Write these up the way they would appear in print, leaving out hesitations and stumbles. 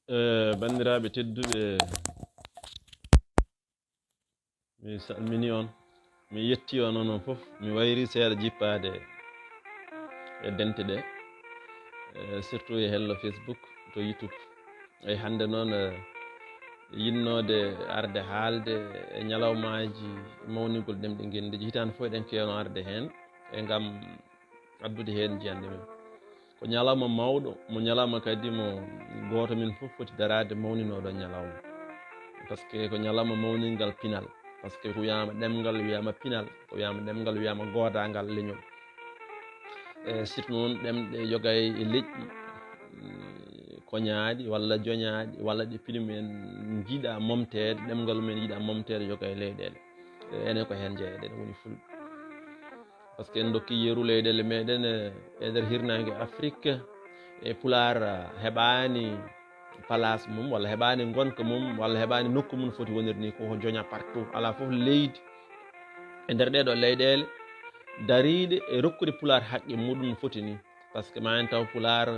bandiraɓe tedduɓe, mi salmini on, mi yetti on onon fof. Mi wayri seeɗa jippade e dente ɗe, surtout e hello Facebook to YouTube. Ay hande noon yinnode arde haalde e ñalawmaji mawnigol ɗemɗe gendiji hitande fof eɗen kewno arde hen e gam addude hen jiyande men. Ko ñalawma mawɗo, mo ñalawma kadi mo goto min fof foti darade mawninoɗo ñalawma, par ce que ko ñalawma mawningal pinal, par ce que ko wiyama ɗemgal wiyama pinal, ko wiyama ɗemgal wiyama godagal leñol. Surtout noon ɗemɗe yogay e leƴƴi koñaɗi walla joñaɗi walla ɗi pilimen jiiɗa momtede, ɗemgal mumen yiiɗa momtede yoga e leyɗele, enen ko hen jeeyaɗen woni fulɓe, par ce que en dokki yeru leyɗele meɗen e nder hirnangue Afrique e Pulaar heɓani place mum walla heɓani gonka mum walla heɓani nokku mum foti wonirni ko joña partout. Ala foof leydi e nder ɗeɗo leyɗele dariɗe e rokkude Pulaar haqqe muɗum foti ni, par ce que ma en taw Pulaar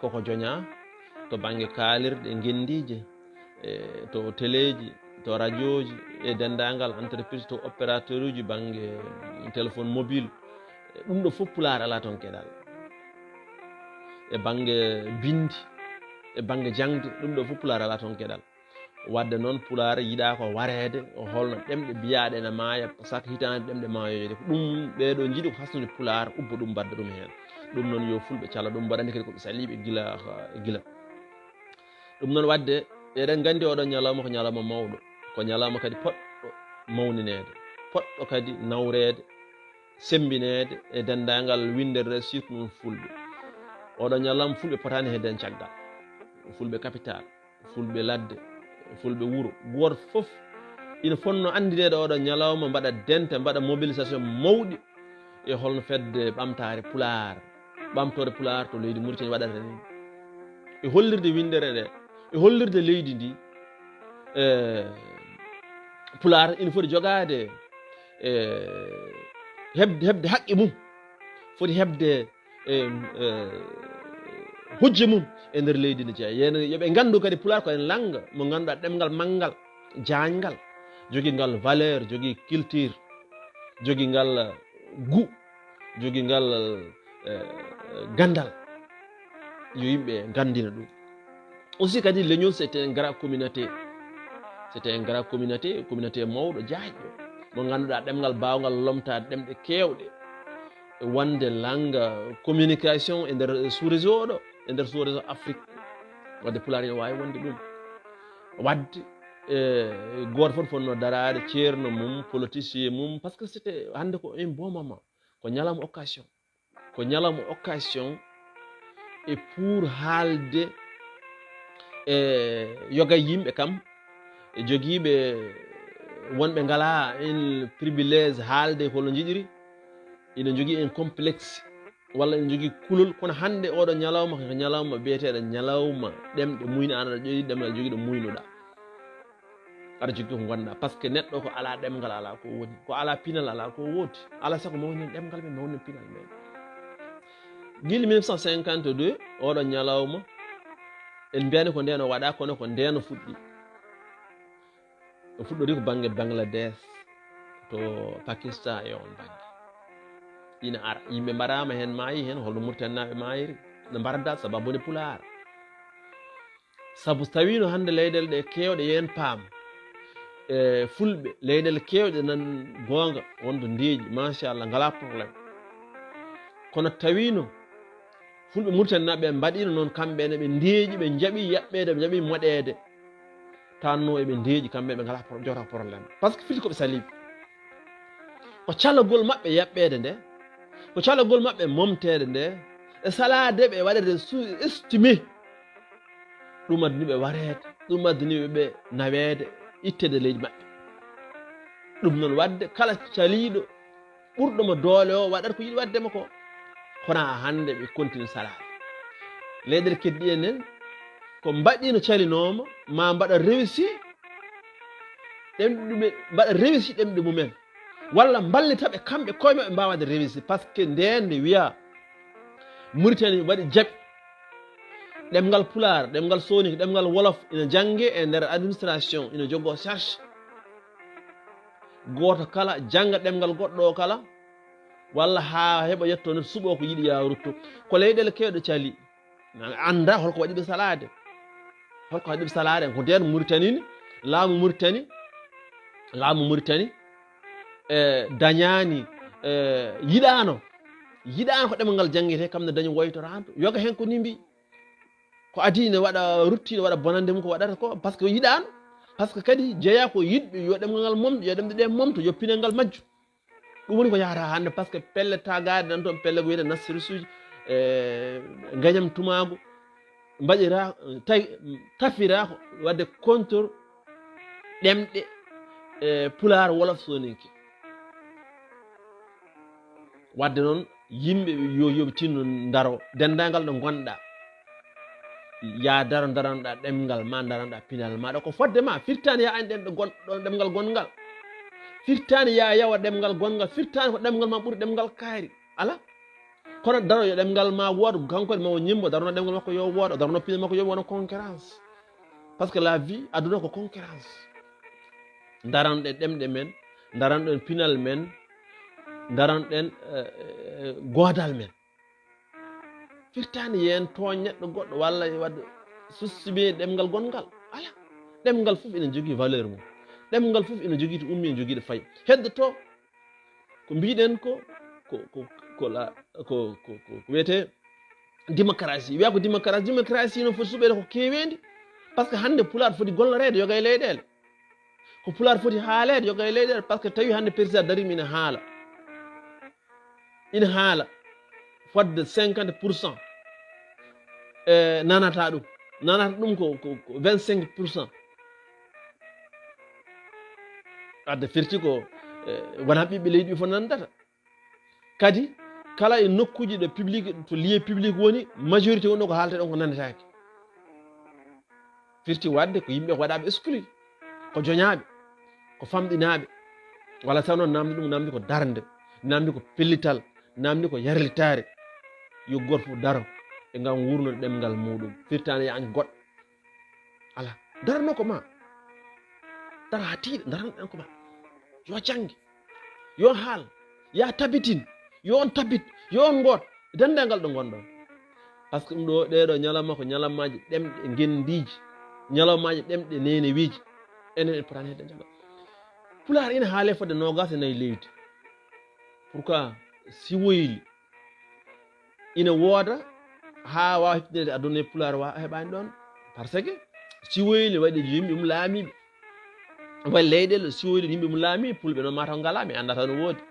koko joña to banggue kaalirɗe gendije, to téléji, to radio ji e dendagal entreprise, to opérateur uji banggue téléphone mobile, ɗum ɗo fof Pulaar ala toon gueɗal. E banggue bindi e banggue jangde, ɗum ɗo fof Pulaar ala toon gueɗal. Wadde noon Pulaar yiiɗa ko warede holno ɗemɗe biyaɗe ene maaya chaque hitande ɗemɗe maayoyde, ko ɗum ɓeɗo jiiɗi ko hasnude Pulaar ubba ɗum badda ɗum hen. Ɗum noon yo fulɓe cala ɗum mbaɗani kadi koɓe saliɓe gila ɗum noon wadde eɗen gandi oɗo ñalawma ko ñalawma mawɗo, ko ñalawma kadi poɗɗo mawninede, poɗɗo kadi nawrede, sembinede e dendagal windere surtout noon fulɓe. Oɗo ñalawma fulɓe potani hedden caggal, fulɓe capital, fulɓe ladde, fulɓe wuuro, goto fof ina fonno andinede oɗo ñalawma, mbaɗa dente, mbaɗa mobilisation mawɗi e holno fedde ɓamtare Pulaar, ɓamtore Pulaar to leydi Mauritanie waɗata ni, e hollirde windere ɗe, e hollirde leydi ndi. Pulaar ina foti jogade hebde haqqe mum, foti hebde hujje mum e nder leydi ndi jeeya. Yen yoɓe gandu kadi Pulaar ko en langa mo ganduɗa ɗemgal maggal, jañgal, jogui ngal valeur, jogui culture, jogui ngal goût, jogui ngal gandal, yo yimɓe gandina ɗum. Aussi kadi leñol c'était un grand communauté, c'était un grand communauté mawɗo jaaƴƴo mo ganduɗa ɗemgal bawgal lomtade ɗemɗe kewɗe, wonde langue communication e nder sous réseau ɗo, e nder sous réseau Afrique. Wadde Pulaar ene wawi wonde ɗum, wadde goto fof fonno darade ceerno mum, politicien mum, par ce que c'était hande ko un bon moment, ko ñalawma occasion, ko ñalawma occasion e pour haalde e yogay yimɓe kam e joguiɓe wonɓe ngala un privilège haalde holo jiɗiri, ina jogui un complexe walla ina jogui kulol. Kono hande oɗo ñalawma ko ñalawma biyeteɗo ñalawma ɗemɗe muyno, an aɗa ƴoyi ɗemgal joguiɗo muynoɗa, aɗa jogui ko gonɗa, par ce que neɗɗo ko ala ɗemgal ala ko woni, ko ala pinal ala ko woodi. Ala sago mawnin ɗemgal men, mawnin pinal men. Guila 1952 oɗo ñalawma en mbiyani ko ndeno waɗa, kono ko ndeno fuɗɗi. O fuɗɗori ko banggue Bangladesh, to Pakistan e on banggue ina ara, yimɓe mbaɗama hen maayi hen holno Mauritaniaɓe maayiri ne mbarda sababune Pulaar. Saabu tawino hande leyɗele ɗe kewɗe yen paam e fulɓe, leyɗele kewɗe nan gonga wonde ndeeƴi machallah ngala probléme, kono tawino fulɓe Mauritaniaɓe mbaɗino noon kamɓene, ɓe ndeeƴi, ɓe jaaɓi yaɓɓede, ɓe jaaɓi moɗede, tanno eɓe ndeeƴi kamɓe, ɓe ngala jota probléme, par ce que firti koɓe saliɓe. Ko calogol mabɓe yaɓɓede nde, ko calogol mabɓe momtede nde, e salade ɓe waɗede sous-estimé, ɗum addaniɓe warede, ɗum addaniɓe ɓe nawede ittede leydi mabɓe. ɗum noon wadde kala caliɗo ɓurɗomo doole o waɗata ko yiɗi waddema ko, kono hande ɓe continue salade. Leyɗele keddi enen ko mbaɗino calinoma ma mbaɗa réussi ɗemɗe ɗumen, mbaɗa réussi ɗemɗe mumen, walla ballitaɓe kamɓe koyeɓe mbawade réussi, par ce que ndende wiya Mauritanie waɗi jaɓi ɗemngal pular ɗemngal sonik ɗemngal wolof ina jangge e nder administration ina joggo charge goto kala janga ɗemngal goɗɗo o kala walla ha heɓa yetto no suɓo ko yiɗi ya rutto ko leyɗele kewɗe cali anda holko waɗiɓe salade holko waɗiɓe salade ko nden Mauritanie ni laamu Mauritanie dañani yiɗano ko ɗemngal jangguete kam ne dañi woytoranto yoga hen ko ni mbi ko adi ne waɗa rutti ne waɗa bonande mum ko waɗata ko par ce que yiɗano par ce que kadi jeeya ko yiɗɓe yo ɗemgal ngal momɗo yo ɗemɗe ɗe momto yo pinel ngal majju ɗum woni ko yahata hande par ce que pelle tagade nan toon pelle ko wiyete nasrisuji gañam tumago mbaɗira tafira ko wadde contour ɗemɗe pular wolof soninki wadde noon yimɓe yoɓe tinno daro dendagal ɗo gonɗa ya daro daranɗa ɗemgal ma daranɗa pinal maɗa ko fodde ma firtani ya ani ɗon ɗemgal gongal firtani ya yawa ɗemgal gongal firtani ko ɗemgal ma ɓuuri ɗemgal kaari ala kono daro yo ɗemgal ma wooda kanko ma o ñimbo darono ɗemgal makko yo wooda darono pinal makko yo wona concurrence par ce que la vie aduna ko concurrence daranɗen ɗemɗe men daranɗen pinal men daranɗen godal men firtani yen toon neɗɗo goɗɗo walla wadde sussibe ɗemgal gongal ala ɗemgal fof ina jogui valeur mum ɗemgal fof ina jogui to ummi ina joguiɗo fayi heddoto ko mbiɗen ko wiyete démocratie wiya ko démocratie noon foti suɓede ko kewendi par ce que hande pular foti gollorede yoga e leyɗele ko pular foti haalede yoga e leyɗele par ce que tawi hande président darima ina haala fodde 50% nanata ɗum ko 25% adde firti ko wona ɓiɓɓe leydi ɓe fof nandata kadi kala e nokkuji ɗo public to lieu public woni majorité wonɗo ko haalate ɗon ko nandetake firti wadde ko yimɓe ko waɗaɓe exclure ko joñaɓe ko famɗinaɓe walla taw noon namdi ɗum namdi ko darde namdi ko pellital namdi ko yarlitare yo goto fof daro e ngam wurnude ɗemgal muɗum firtani yaani goɗɗo ala darano ko ma dara ha tiiɗa daranoɗen ko ma yo jangge yo haal ya tabitin yo on tabit yo on goot dendagal ɗo gonɗon par ce que ɗum ɗo ɗeɗo ñalamma ko ñalammaji ɗemɗe gendiji ñalawmaji ɗemɗe nene wiiji enen en potani hedde jagga pular ina haale fodde nogas e nayyi leydi pourquoi si woyli ina wooda ha wawa heptinede aduna e pular heɓani ɗon par ce que si woyli waɗi yimɓe mum laamiɓe waɗi leyɗele si woyli yimɓe mum laami pulɓe noon mataw ngala mi andata no woodi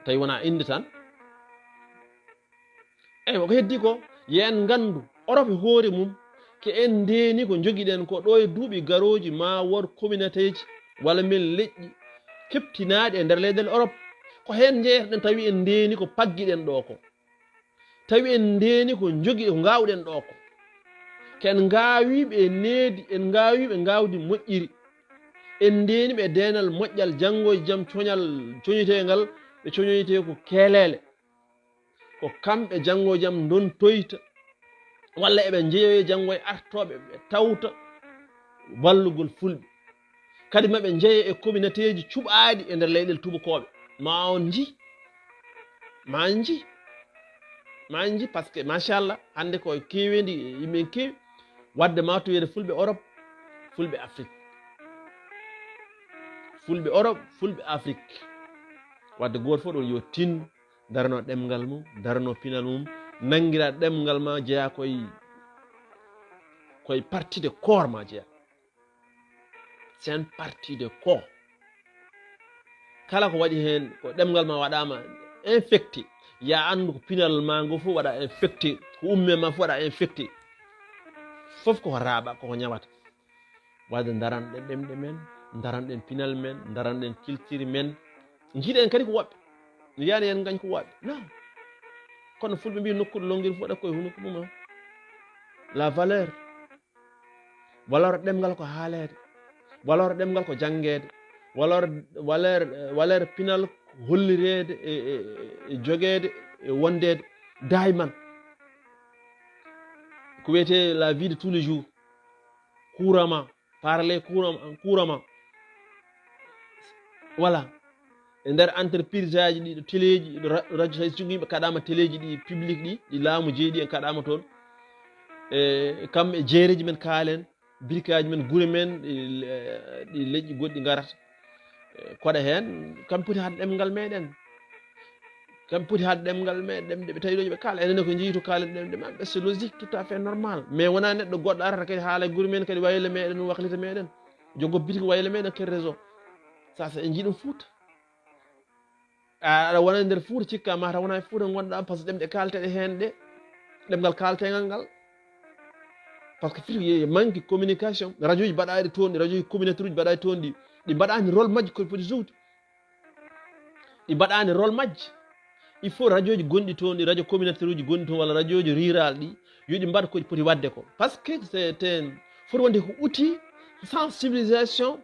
tawi wona inde tan eyi ko heddi ko yen gandu Europe hoore mum ke en ndeni ko joguiɗen ko ɗo e duuɓi garoji ma wor communauté ji walla min leƴƴi keptinaɗe e nder leyɗele Europe ko hen jeeyataɗen tawi en ndeni ko pagguiɗen ɗo ko tawi en ndeni ko jogui ko gawɗen ɗo ko ken gawiɓe needi en gawiɓe gawdi moƴƴiri en ndeni ɓe denal moƴƴal janggo e jaam coñitegal ɓe coñoyte ko keelele ko kamɓe janggo e jaam don toyta walla eɓe jeeyoye janggo e artoɓe ɓe tawta wallugol fulɓe kadi maɓe jeeya e communauté ji cuɓaɗi e nder leyɗel tubakoɓe ma nji par ce que machallah hande ko kewendi yimɓe kewi wadde ma to wiyede fulɓe Europe fulɓe Afrique wadde goto fof ɗon yo tin darano ɗemgal mum darano pinal mum nanguira ɗemgal ma jeeya koye partie de corps ma jeeya c'est une partie de corps kala ko waɗi hen ko ɗemgal ma waɗama infecté ya andu ko pinal ma ngo fof waɗa infecté ko umme ma fof waɗa infecté fof koko raaɓa koko ñawata wadde daranɗen ɗemɗe men daranɗen pinal men daranɗen culture men jiiɗen kadi ko woɓɓe wiyani yen gañ ko woɓɓe non kono fulɓe mbi nokkuɗo longiri fof waɗa koye hunuko mum la valeur ɗemgal ko haalede valeur ɗemgal ko janggede valeur pinal hollirede e joguede e wondede dayman ko wiyete la vie de tous les jours couramment parler couramment voilà e nder entreprise aji ɗi ɗo téléji ɗo radio hay so yimɓe kaɗama téléji ɗi public ɗi laamu jeeɗi en kaɗama toon e kamɓe jeereji men kaalen birkaji men guure men ɗi leƴƴi goɗɗi garata koɗa hen kamɓe poti hadde ɗemgal meɗen kamɓe poti hadde ɗemgal meɗen ɗemɗe ɓe tawi ɗo ɓe kaala enen ko jeeyi to kaalen ɗemɗe maɓɓe c'est logique tout à fait normal mais wona neɗɗo goɗɗo arata kadi haala guure men kadi waylo meɗen waklita meɗen joggo bitik waylo meɗen kadi réseau ça c'est en jiiɗum Fouta aɗa wona nder Fouta cikka mata wona e Fouta gonɗa par ce que ɗemɗe kalteɗe hen ɗe ɗemgal kaltegal ngal par ce que fiti manque communication radio ji mbaɗaɗi toon ɗi radio ji communautaire uji mbaɗaɗi toon ɗi mbaɗani rôle majji koye poti joude ɗi mbaɗani rôle majji il faut radio ji gonɗi toon ɗi radio communautaire uji gonɗi toon walla radio ji rural ɗi yoɗi mbaɗa koɗi poti wadde ko par ce que c'est foti wonde ko outil sensibilisation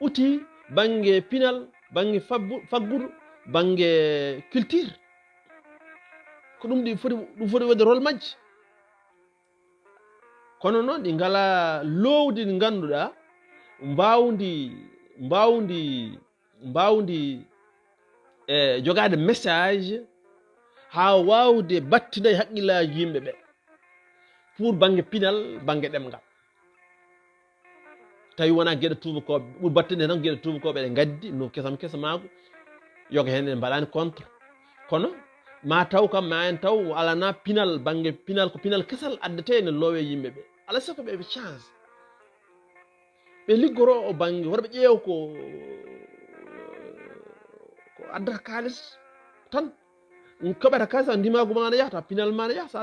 outil banggue pinal banggue faggudu banggue culture ko ɗum foti wadde rôle majji kono noon ɗi ngala lowdi ndi ganduɗa mbawdi e jogade message ha wawde battida e haqqillaji yimɓeɓe pour banggue pinal banggue ɗemgal tawi wona gueɗe tubakoɓe ɓuuri battinde tan gueɗe tubakoɓe ɗe gaddi no kesa mako yoga hen en mbaɗani contre kono ma taw kam ma en taw alana pinal banggue pinal ko pinal kesal addete ne loowe yimɓeɓe ala sako ɓe chance ɓe liggoro o banggue hoto ɓe ƴeew ko addata kalis tan keɓata kalis a ndimagu ma ne yahata pinal ma ne yaha sa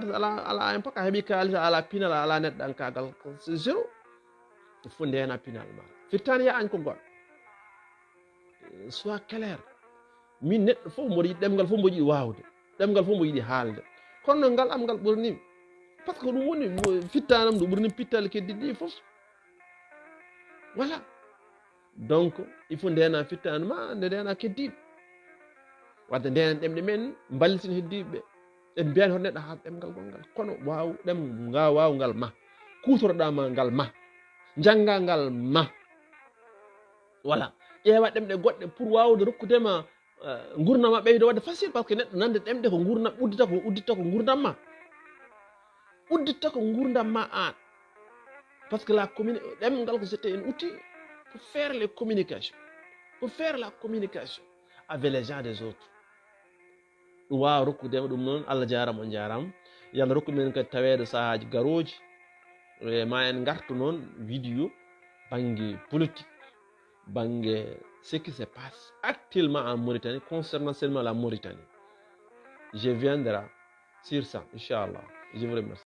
ala impact a heeɓi kalis ala pinal ala neɗɗankagal c'est zéro il faut ndena pinal ma firtani ya añ ko goɗɗo soit clair min neɗɗo fof mboɗo yiɗi ɗemgal fof mboɗo yiɗi wawde ɗemgal fof mbo yiɗi haalde kono noon ngal am ngal ɓurnimi par ce que ɗum woni fittanam ɗum ɓurni pittale keddiɗi ɗi fof voilà donc il faut ndena fittane ma nde ndena keddiɓe wadde ndenen ɗemɗe men ballitin heddiɓeɓe en mbiyani hoto neɗɗo haala ɗemgal gongal kono wawgal ma kutoroɗama ngal ma jangga ngal ma voilà ƴeewa ɗemɗe goɗɗe pour wawde rokkudema gurdam ma ɓeydo wadde facile par ce que neɗɗo nande ɗemɗe ko gurdam uddita ko gurdam ma udditta ko gurdam ma an par ce que ɗemgal ko c'était un outil pour faire les communications pour faire la communication avec les gens des autres ɗum wawa rokkudema ɗum noon Allah jarama on jarama yalla rokku men kadi tawede sahaji garoji ma en gartu noon vidéo banggue politique banggue ce qui se passe actuellement en Mauritanie concernant seulement la Mauritanie je viendrai sur ça inchallah je vous remercie